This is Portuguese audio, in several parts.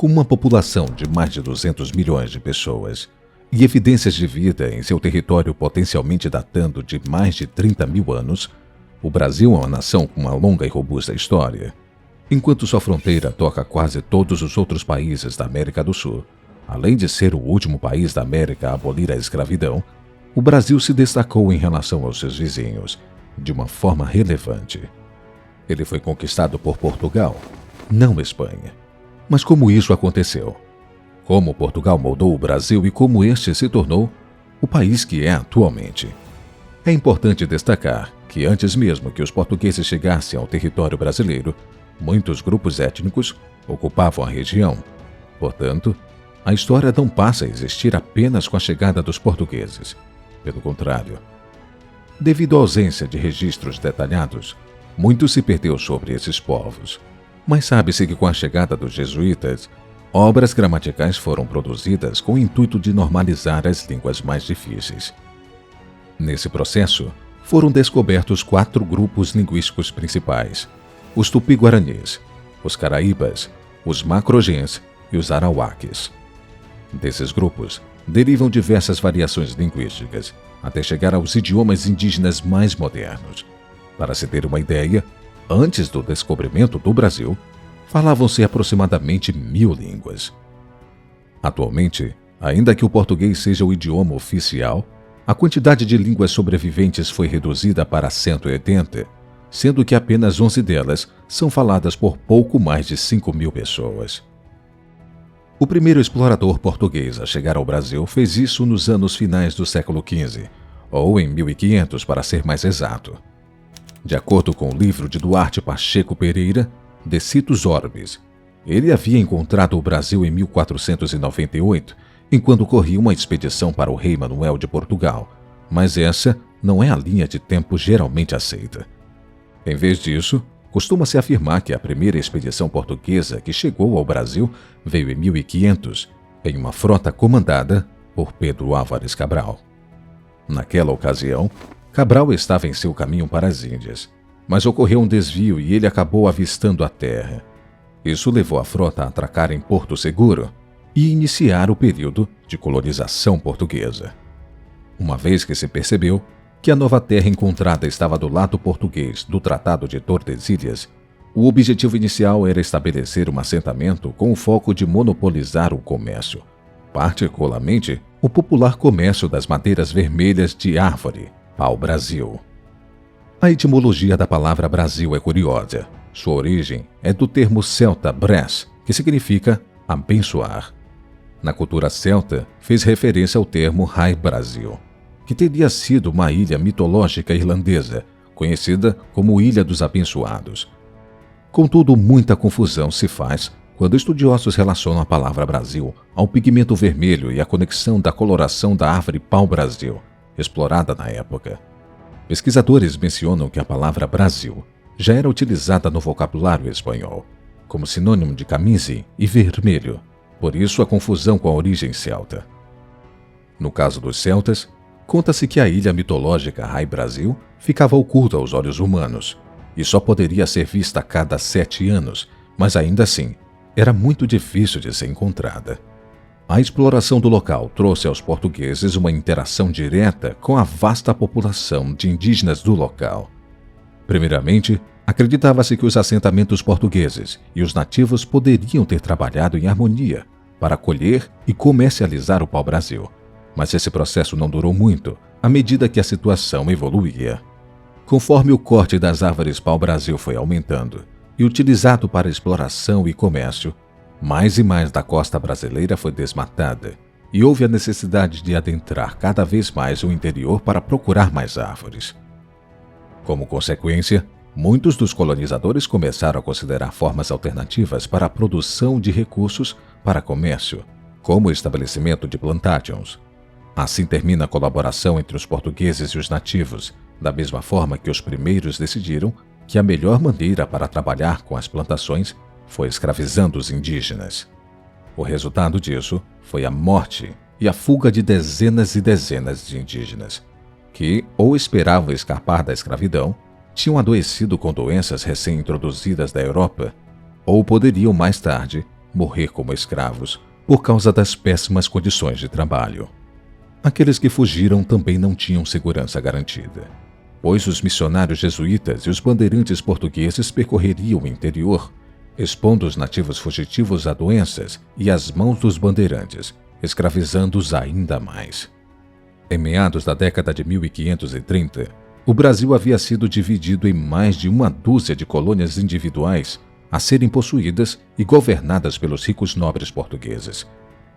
Com uma população de mais de 200 milhões de pessoas e evidências de vida em seu território potencialmente datando de mais de 30 mil anos, o Brasil é uma nação com uma longa e robusta história. Enquanto sua fronteira toca quase todos os outros países da América do Sul, além de ser o último país da América a abolir a escravidão, o Brasil se destacou em relação aos seus vizinhos, de uma forma relevante. Ele foi conquistado por Portugal, não Espanha. Mas como isso aconteceu? Como Portugal moldou o Brasil e como este se tornou o país que é atualmente? É importante destacar que antes mesmo que os portugueses chegassem ao território brasileiro, muitos grupos étnicos ocupavam a região. Portanto, a história não passa a existir apenas com a chegada dos portugueses. Pelo contrário, devido à ausência de registros detalhados, muito se perdeu sobre esses povos. Mas sabe-se que com a chegada dos jesuítas, obras gramaticais foram produzidas com o intuito de normalizar as línguas mais difíceis. Nesse processo, foram descobertos 4 grupos linguísticos principais: os tupi-guaranis, os caraíbas, os macro-gens e os arauáques. Desses grupos, derivam diversas variações linguísticas, até chegar aos idiomas indígenas mais modernos. Para se ter uma ideia, antes do descobrimento do Brasil, falavam-se aproximadamente 1000 línguas. Atualmente, ainda que o português seja o idioma oficial, a quantidade de línguas sobreviventes foi reduzida para 180, sendo que apenas 11 delas são faladas por pouco mais de 5.000 pessoas. O primeiro explorador português a chegar ao Brasil fez isso nos anos finais do século XV, ou em 1500 para ser mais exato. De acordo com o livro de Duarte Pacheco Pereira, De Situs Orbis, ele havia encontrado o Brasil em 1498, enquanto corria uma expedição para o rei Manuel de Portugal, mas essa não é a linha de tempo geralmente aceita. Em vez disso, costuma-se afirmar que a primeira expedição portuguesa que chegou ao Brasil veio em 1500, em uma frota comandada por Pedro Álvares Cabral. Naquela ocasião, Cabral estava em seu caminho para as Índias, mas ocorreu um desvio e ele acabou avistando a terra. Isso levou a frota a atracar em Porto Seguro e iniciar o período de colonização portuguesa. Uma vez que se percebeu que a nova terra encontrada estava do lado português do Tratado de Tordesilhas, o objetivo inicial era estabelecer um assentamento com o foco de monopolizar o comércio, particularmente o popular comércio das madeiras vermelhas de árvore, pau-brasil. A etimologia da palavra Brasil é curiosa. Sua origem é do termo celta bres, que significa abençoar. Na cultura celta, fez referência ao termo Rai Brasil, que teria sido uma ilha mitológica irlandesa, conhecida como Ilha dos Abençoados. Contudo, muita confusão se faz quando estudiosos relacionam a palavra Brasil ao pigmento vermelho e à conexão da coloração da árvore pau-brasil, explorada na época. Pesquisadores mencionam que a palavra Brasil já era utilizada no vocabulário espanhol, como sinônimo de camisa e vermelho, por isso a confusão com a origem celta. No caso dos celtas, conta-se que a ilha mitológica Rai Brasil ficava oculta aos olhos humanos e só poderia ser vista a cada 7 anos, mas ainda assim, era muito difícil de ser encontrada. A exploração do local trouxe aos portugueses uma interação direta com a vasta população de indígenas do local. Primeiramente, acreditava-se que os assentamentos portugueses e os nativos poderiam ter trabalhado em harmonia para colher e comercializar o pau-brasil, mas esse processo não durou muito à medida que a situação evoluía. Conforme o corte das árvores pau-brasil foi aumentando e utilizado para exploração e comércio, mais e mais da costa brasileira foi desmatada e houve a necessidade de adentrar cada vez mais o interior para procurar mais árvores. Como consequência, muitos dos colonizadores começaram a considerar formas alternativas para a produção de recursos para comércio, como o estabelecimento de plantations. Assim termina a colaboração entre os portugueses e os nativos, da mesma forma que os primeiros decidiram que a melhor maneira para trabalhar com as plantações foi escravizando os indígenas. O resultado disso foi a morte e a fuga de dezenas e dezenas de indígenas, que ou esperavam escapar da escravidão, tinham adoecido com doenças recém-introduzidas da Europa, ou poderiam mais tarde morrer como escravos por causa das péssimas condições de trabalho. Aqueles que fugiram também não tinham segurança garantida, pois os missionários jesuítas e os bandeirantes portugueses percorreriam o interior, expondo os nativos fugitivos a doenças e às mãos dos bandeirantes, escravizando-os ainda mais. Em meados da década de 1530, o Brasil havia sido dividido em mais de uma dúzia de colônias individuais a serem possuídas e governadas pelos ricos nobres portugueses.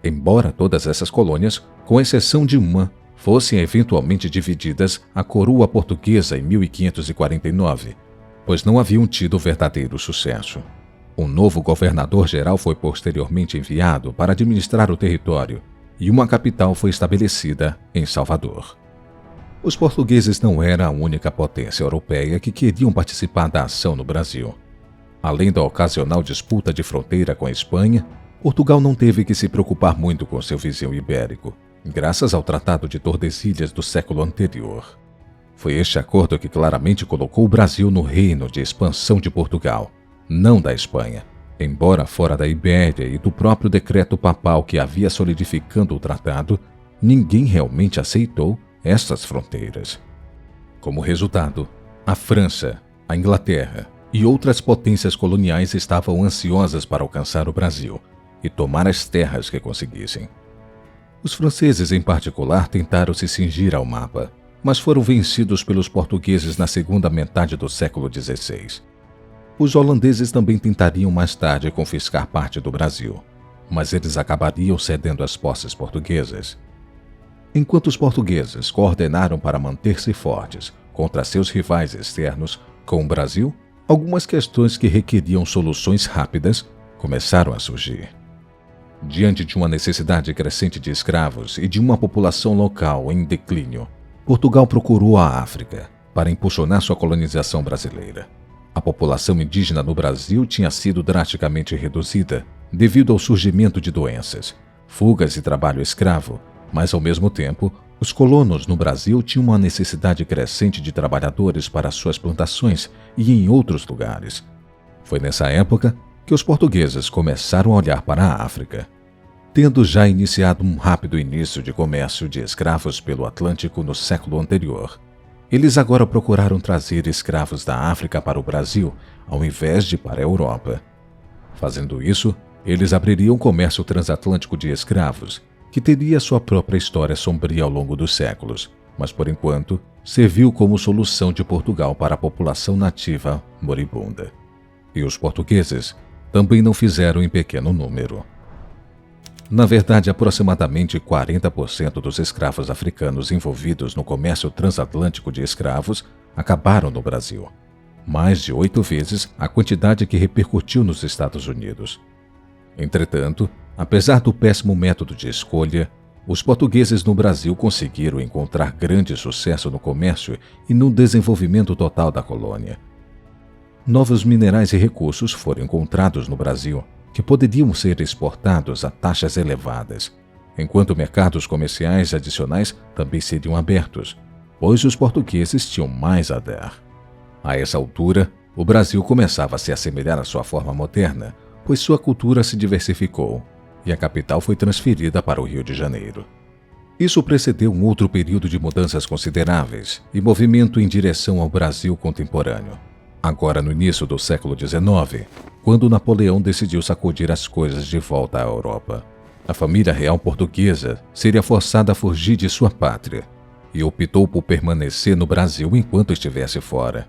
Embora todas essas colônias, com exceção de uma, fossem eventualmente divididas à coroa portuguesa em 1549, pois não haviam tido verdadeiro sucesso. Um novo governador-geral foi posteriormente enviado para administrar o território e uma capital foi estabelecida em Salvador. Os portugueses não eram a única potência europeia que queriam participar da ação no Brasil. Além da ocasional disputa de fronteira com a Espanha, Portugal não teve que se preocupar muito com seu vizinho ibérico, graças ao Tratado de Tordesilhas do século anterior. Foi este acordo que claramente colocou o Brasil no reino de expansão de Portugal, não da Espanha, embora fora da Ibéria e do próprio decreto papal que havia solidificando o tratado, ninguém realmente aceitou estas fronteiras. Como resultado, a França, a Inglaterra e outras potências coloniais estavam ansiosas para alcançar o Brasil e tomar as terras que conseguissem. Os franceses, em particular, tentaram se cingir ao mapa, mas foram vencidos pelos portugueses na segunda metade do século XVI. Os holandeses também tentariam mais tarde confiscar parte do Brasil, mas eles acabariam cedendo as posses portuguesas. Enquanto os portugueses coordenaram para manter-se fortes contra seus rivais externos, com o Brasil, algumas questões que requeriam soluções rápidas começaram a surgir. Diante de uma necessidade crescente de escravos e de uma população local em declínio, Portugal procurou a África para impulsionar sua colonização brasileira. A população indígena no Brasil tinha sido drasticamente reduzida devido ao surgimento de doenças, fugas e trabalho escravo, mas ao mesmo tempo, os colonos no Brasil tinham uma necessidade crescente de trabalhadores para suas plantações e em outros lugares. Foi nessa época que os portugueses começaram a olhar para a África. Tendo já iniciado um rápido início de comércio de escravos pelo Atlântico no século anterior, eles agora procuraram trazer escravos da África para o Brasil, ao invés de para a Europa. Fazendo isso, eles abririam o comércio transatlântico de escravos, que teria sua própria história sombria ao longo dos séculos, mas por enquanto serviu como solução de Portugal para a população nativa moribunda. E os portugueses também não fizeram em pequeno número. Na verdade, aproximadamente 40% dos escravos africanos envolvidos no comércio transatlântico de escravos acabaram no Brasil, mais de 8 vezes a quantidade que repercutiu nos Estados Unidos. Entretanto, apesar do péssimo método de escolha, os portugueses no Brasil conseguiram encontrar grande sucesso no comércio e no desenvolvimento total da colônia. Novos minerais e recursos foram encontrados no Brasil, que poderiam ser exportados a taxas elevadas, enquanto mercados comerciais adicionais também seriam abertos, pois os portugueses tinham mais a dar. A essa altura, o Brasil começava a se assemelhar à sua forma moderna, pois sua cultura se diversificou e a capital foi transferida para o Rio de Janeiro. Isso precedeu um outro período de mudanças consideráveis e movimento em direção ao Brasil contemporâneo. Agora no início do século XIX, quando Napoleão decidiu sacudir as coisas de volta à Europa. A família real portuguesa seria forçada a fugir de sua pátria e optou por permanecer no Brasil enquanto estivesse fora.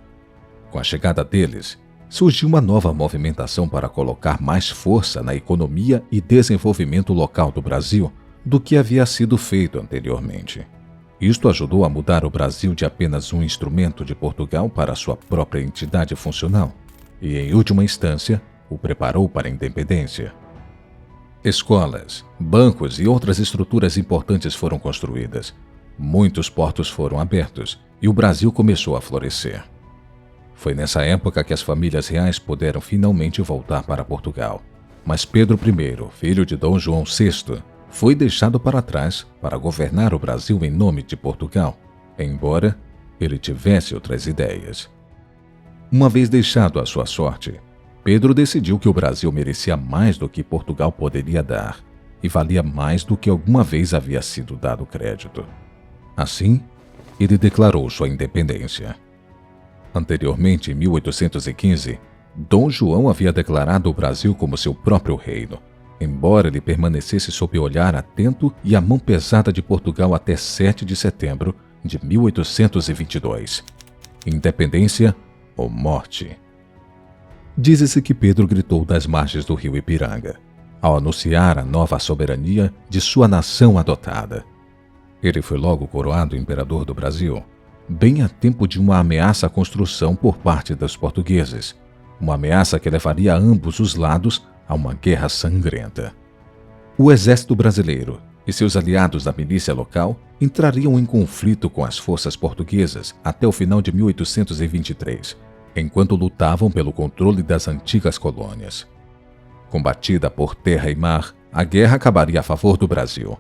Com a chegada deles, surgiu uma nova movimentação para colocar mais força na economia e desenvolvimento local do Brasil do que havia sido feito anteriormente. Isto ajudou a mudar o Brasil de apenas um instrumento de Portugal para sua própria entidade funcional e, em última instância, o preparou para a independência. Escolas, bancos e outras estruturas importantes foram construídas. Muitos portos foram abertos e o Brasil começou a florescer. Foi nessa época que as famílias reais puderam finalmente voltar para Portugal. Mas Pedro I, filho de Dom João VI, foi deixado para trás para governar o Brasil em nome de Portugal, embora ele tivesse outras ideias. Uma vez deixado a sua sorte, Pedro decidiu que o Brasil merecia mais do que Portugal poderia dar e valia mais do que alguma vez havia sido dado crédito. Assim, ele declarou sua independência. Anteriormente, em 1815, Dom João havia declarado o Brasil como seu próprio reino, embora ele permanecesse sob o olhar atento e a mão pesada de Portugal até 7 de setembro de 1822. Independência ou morte. Diz-se que Pedro gritou das margens do rio Ipiranga, ao anunciar a nova soberania de sua nação adotada. Ele foi logo coroado imperador do Brasil, bem a tempo de uma ameaça à construção por parte dos portugueses, uma ameaça que levaria ambos os lados a uma guerra sangrenta. O exército brasileiro e seus aliados da milícia local entrariam em conflito com as forças portuguesas até o final de 1823, enquanto lutavam pelo controle das antigas colônias. Combatida por terra e mar, a guerra acabaria a favor do Brasil,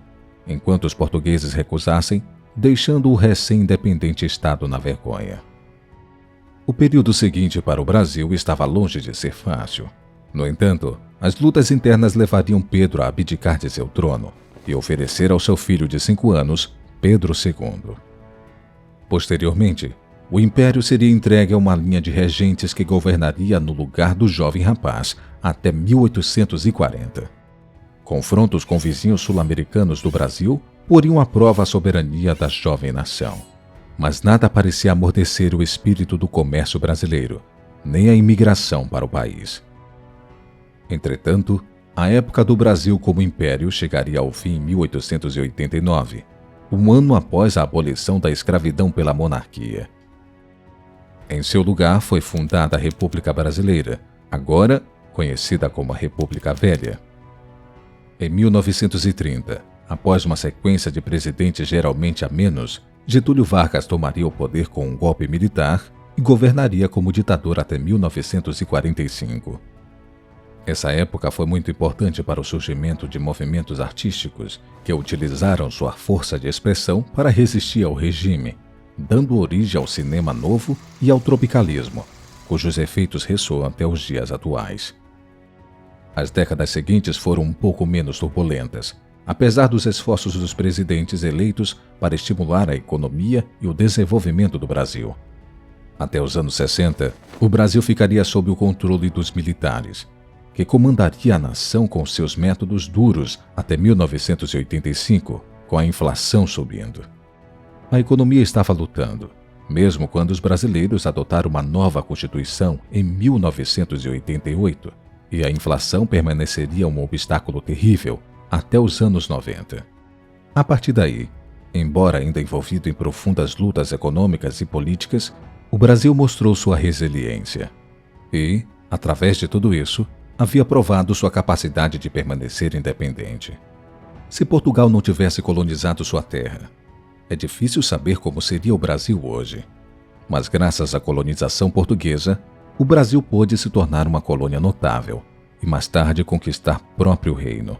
enquanto os portugueses recusassem, deixando o recém-independente estado na vergonha. O período seguinte para o Brasil estava longe de ser fácil. No entanto, as lutas internas levariam Pedro a abdicar de seu trono e oferecer ao seu filho de 5 anos, Pedro II. Posteriormente, o império seria entregue a uma linha de regentes que governaria no lugar do jovem rapaz até 1840. Confrontos com vizinhos sul-americanos do Brasil poriam à prova a soberania da jovem nação. Mas nada parecia amortecer o espírito do comércio brasileiro, nem a imigração para o país. Entretanto, a época do Brasil como império chegaria ao fim em 1889, um ano após a abolição da escravidão pela monarquia. Em seu lugar foi fundada a República Brasileira, agora conhecida como a República Velha. Em 1930, após uma sequência de presidentes geralmente amenos, Getúlio Vargas tomaria o poder com um golpe militar e governaria como ditador até 1945. Essa época foi muito importante para o surgimento de movimentos artísticos que utilizaram sua força de expressão para resistir ao regime, dando origem ao cinema novo e ao tropicalismo, cujos efeitos ressoam até os dias atuais. As décadas seguintes foram um pouco menos turbulentas, apesar dos esforços dos presidentes eleitos para estimular a economia e o desenvolvimento do Brasil. Até os anos 60, o Brasil ficaria sob o controle dos militares, que comandaria a nação com seus métodos duros até 1985, com a inflação subindo. A economia estava lutando, mesmo quando os brasileiros adotaram uma nova Constituição em 1988, e a inflação permaneceria um obstáculo terrível até os anos 90. A partir daí, embora ainda envolvido em profundas lutas econômicas e políticas, o Brasil mostrou sua resiliência e, através de tudo isso, havia provado sua capacidade de permanecer independente. Se Portugal não tivesse colonizado sua terra, é difícil saber como seria o Brasil hoje. Mas graças à colonização portuguesa, o Brasil pôde se tornar uma colônia notável e mais tarde conquistar próprio reino.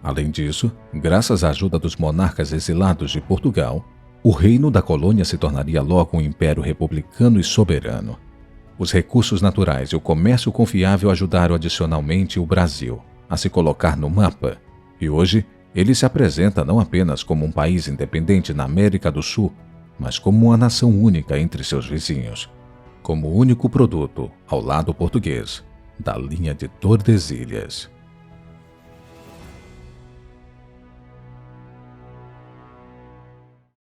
Além disso, graças à ajuda dos monarcas exilados de Portugal, o reino da colônia se tornaria logo um império republicano e soberano. Os recursos naturais e o comércio confiável ajudaram adicionalmente o Brasil a se colocar no mapa, e hoje ele se apresenta não apenas como um país independente na América do Sul, mas como uma nação única entre seus vizinhos, como o único produto, ao lado português, da linha de Tordesilhas.